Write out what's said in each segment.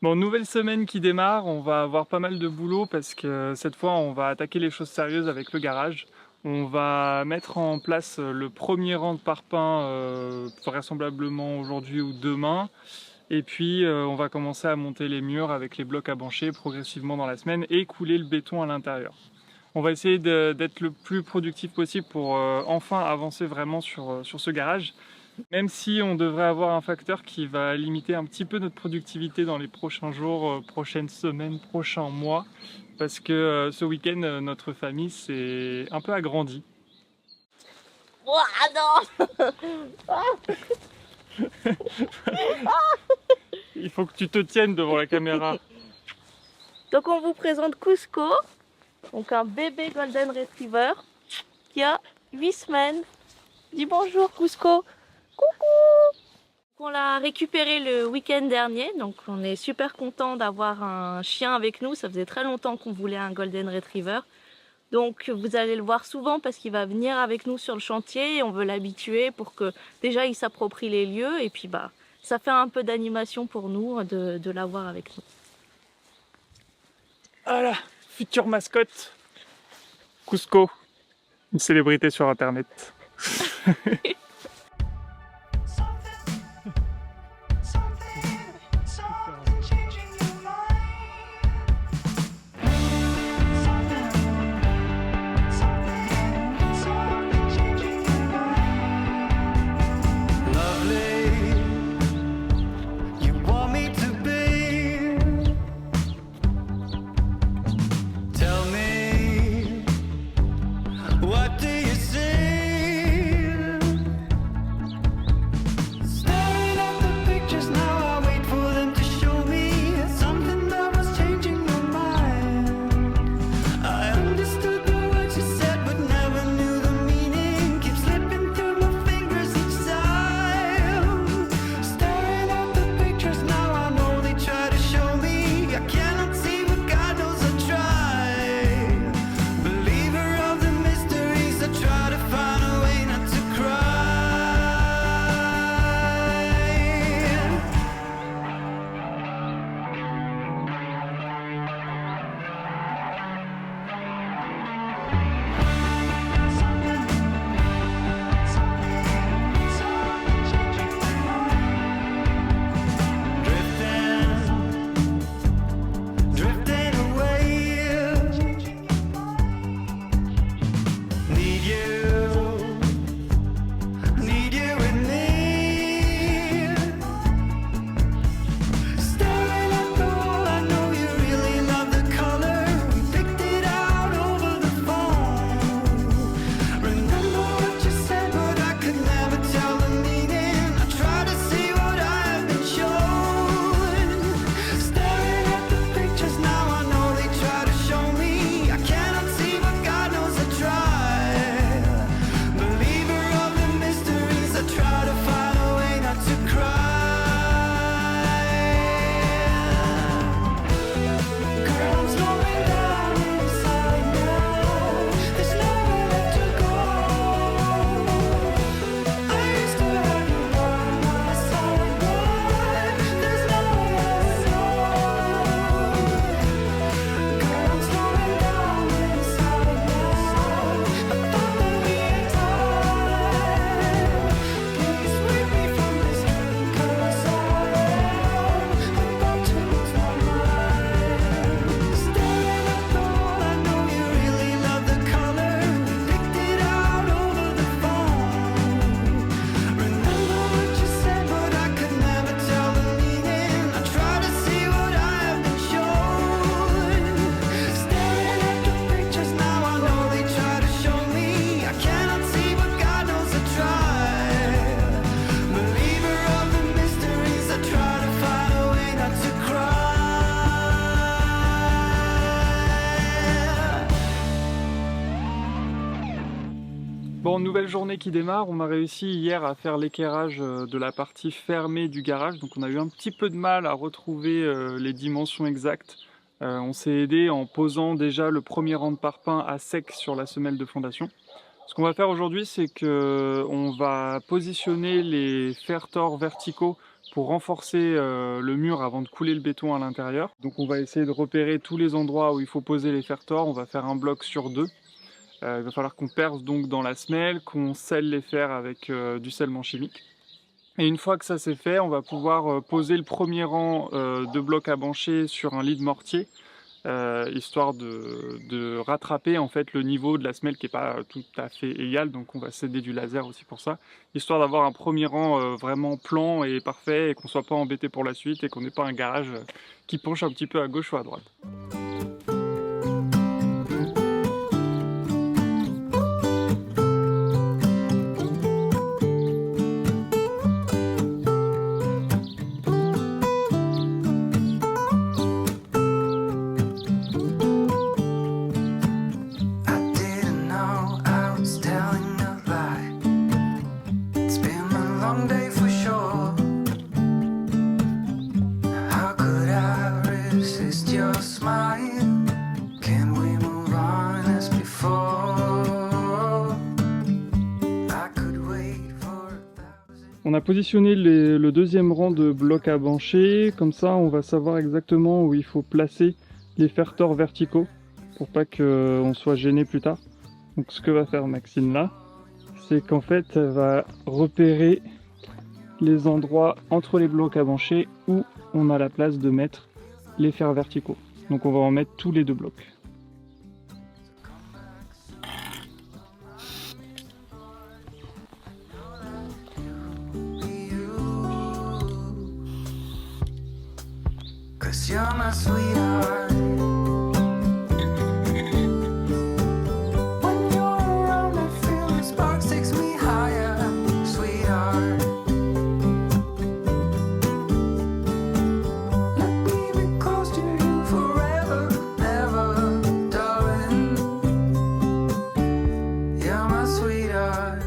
Bon, nouvelle semaine qui démarre, on va avoir pas mal de boulot parce que cette fois on va attaquer les choses sérieuses avec le garage. On va mettre en place le premier rang de parpaing vraisemblablement aujourd'hui ou demain. Et puis on va commencer à monter les murs avec les blocs à bancher progressivement dans la semaine et couler le béton à l'intérieur. On va essayer d'être le plus productif possible pour enfin avancer vraiment sur ce garage. Même si on devrait avoir un facteur qui va limiter un petit peu notre productivité dans les prochains jours, prochaines semaines, prochains mois, parce que ce week-end, notre famille s'est un peu agrandie. Ouah, non. Il faut que tu te tiennes devant la caméra. Donc on vous présente Cusco, donc un bébé Golden Retriever qui a 8 semaines. Dis bonjour Cusco. Coucou. On l'a récupéré le week-end dernier, donc on est super content d'avoir un chien avec nous. Ça faisait très longtemps qu'on voulait un Golden Retriever. Donc vous allez le voir souvent parce qu'il va venir avec nous sur le chantier et on veut l'habituer pour que déjà il s'approprie les lieux et puis bah ça fait un peu d'animation pour nous de l'avoir avec nous. Voilà, future mascotte, Cusco, une célébrité sur internet. Bon, nouvelle journée qui démarre, on a réussi hier à faire l'équerrage de la partie fermée du garage, donc on a eu un petit peu de mal à retrouver les dimensions exactes. On s'est aidé en posant déjà le premier rang de parpaing à sec sur la semelle de fondation. Ce qu'on va faire aujourd'hui, c'est que on va positionner les fer-tors verticaux pour renforcer le mur avant de couler le béton à l'intérieur. Donc on va essayer de repérer tous les endroits où il faut poser les fer-tors. On va faire un bloc sur 2. Il va falloir qu'on perce donc dans la semelle, qu'on scelle les fers avec du scellement chimique. Et une fois que ça c'est fait, on va pouvoir poser le premier rang de blocs à bancher sur un lit de mortier, histoire de rattraper en fait le niveau de la semelle qui n'est pas tout à fait égal, donc on va s'aider du laser aussi pour ça, histoire d'avoir un premier rang vraiment plan et parfait et qu'on soit pas embêté pour la suite et qu'on n'ait pas un garage qui penche un petit peu à gauche ou à droite. On a positionné le deuxième rang de blocs à bancher, comme ça on va savoir exactement où il faut placer les fer-tors verticaux pour pas qu'on soit gêné plus tard. Donc ce que va faire Maxine là, c'est qu'en fait elle va repérer les endroits entre les blocs à bancher où on a la place de mettre les fers verticaux. Donc on va en mettre tous les 2 blocs. You're my sweetheart. When you're around, I feel the sparks takes me higher, sweetheart. Let me be close to you forever, ever, darling. You're my sweetheart.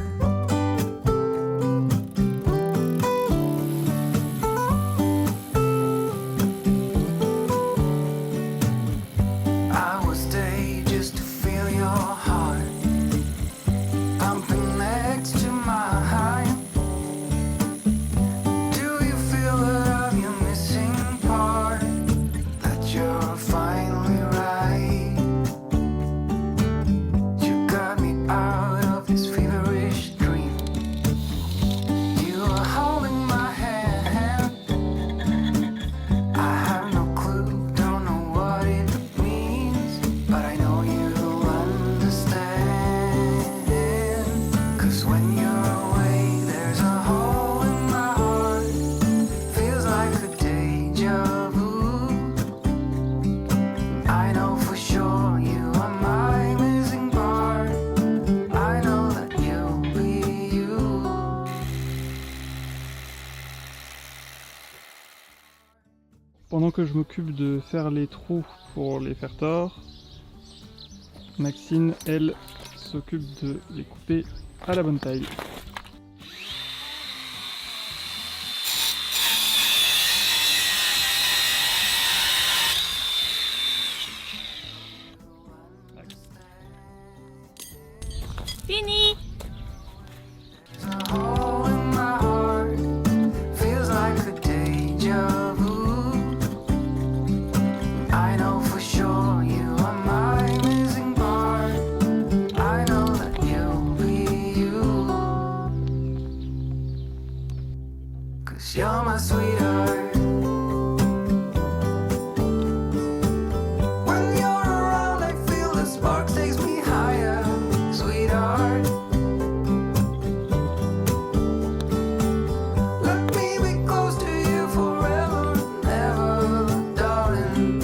Pendant que je m'occupe de faire les trous pour les fer-tors, Maxine, elle, s'occupe de les couper à la bonne taille. Fini! You're my sweetheart. When you're around, I feel the sparks takes me higher, sweetheart. Let me be close to you forever, ever, darling.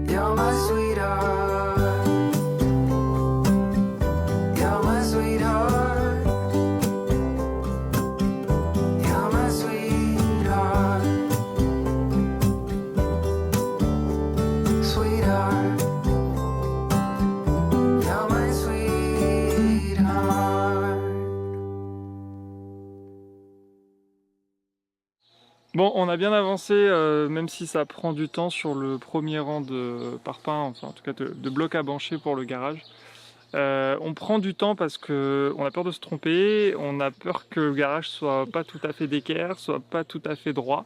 You're my sweetheart. You're my sweetheart. Bon, on a bien avancé, même si ça prend du temps sur le premier rang de parpaings, enfin en tout cas de blocs à bancher pour le garage. On prend du temps parce qu'on a peur de se tromper, on a peur que le garage soit pas tout à fait d'équerre, soit pas tout à fait droit.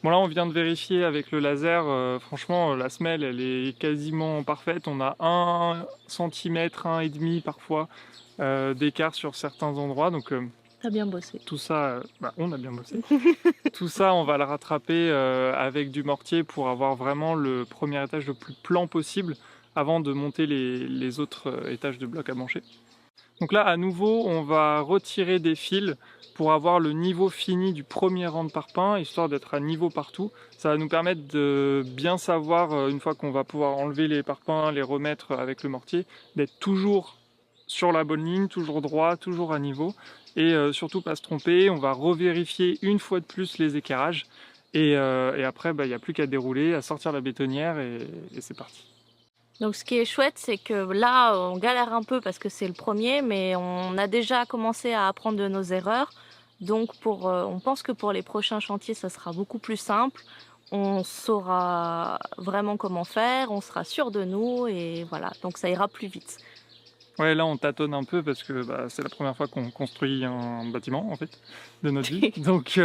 Bon là on vient de vérifier avec le laser, franchement la semelle elle est quasiment parfaite, on a 1 centimètre, 1,5 parfois d'écart sur certains endroits, donc T'as bien bossé. tout ça, on a bien bossé. Tout ça on va le rattraper avec du mortier pour avoir vraiment le premier étage le plus plan possible avant de monter les autres étages de blocs à brancher. Donc là, à nouveau, on va retirer des fils pour avoir le niveau fini du premier rang de parpaing, histoire d'être à niveau partout. Ça va nous permettre de bien savoir, une fois qu'on va pouvoir enlever les parpaings, les remettre avec le mortier, d'être toujours sur la bonne ligne, toujours droit, toujours à niveau, et surtout pas se tromper. On va revérifier une fois de plus les équerrages, et après, il n'y a plus qu'à dérouler, à sortir la bétonnière, et c'est parti. Donc ce qui est chouette, c'est que là, on galère un peu parce que c'est le premier, mais on a déjà commencé à apprendre de nos erreurs. Donc on pense que pour les prochains chantiers, ça sera beaucoup plus simple. On saura vraiment comment faire, on sera sûr de nous et voilà, donc ça ira plus vite. Ouais, là on tâtonne un peu parce que c'est la première fois qu'on construit un bâtiment en fait de notre vie. Donc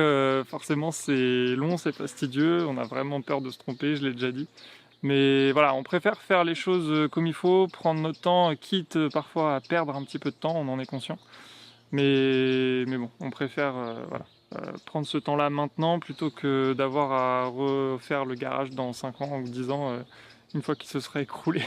forcément c'est long, c'est fastidieux, on a vraiment peur de se tromper, je l'ai déjà dit. Mais voilà, on préfère faire les choses comme il faut, prendre notre temps, quitte parfois à perdre un petit peu de temps, on en est conscient. Mais bon, on préfère prendre ce temps-là maintenant plutôt que d'avoir à refaire le garage dans 5 ans ou 10 ans, une fois qu'il se serait écroulé.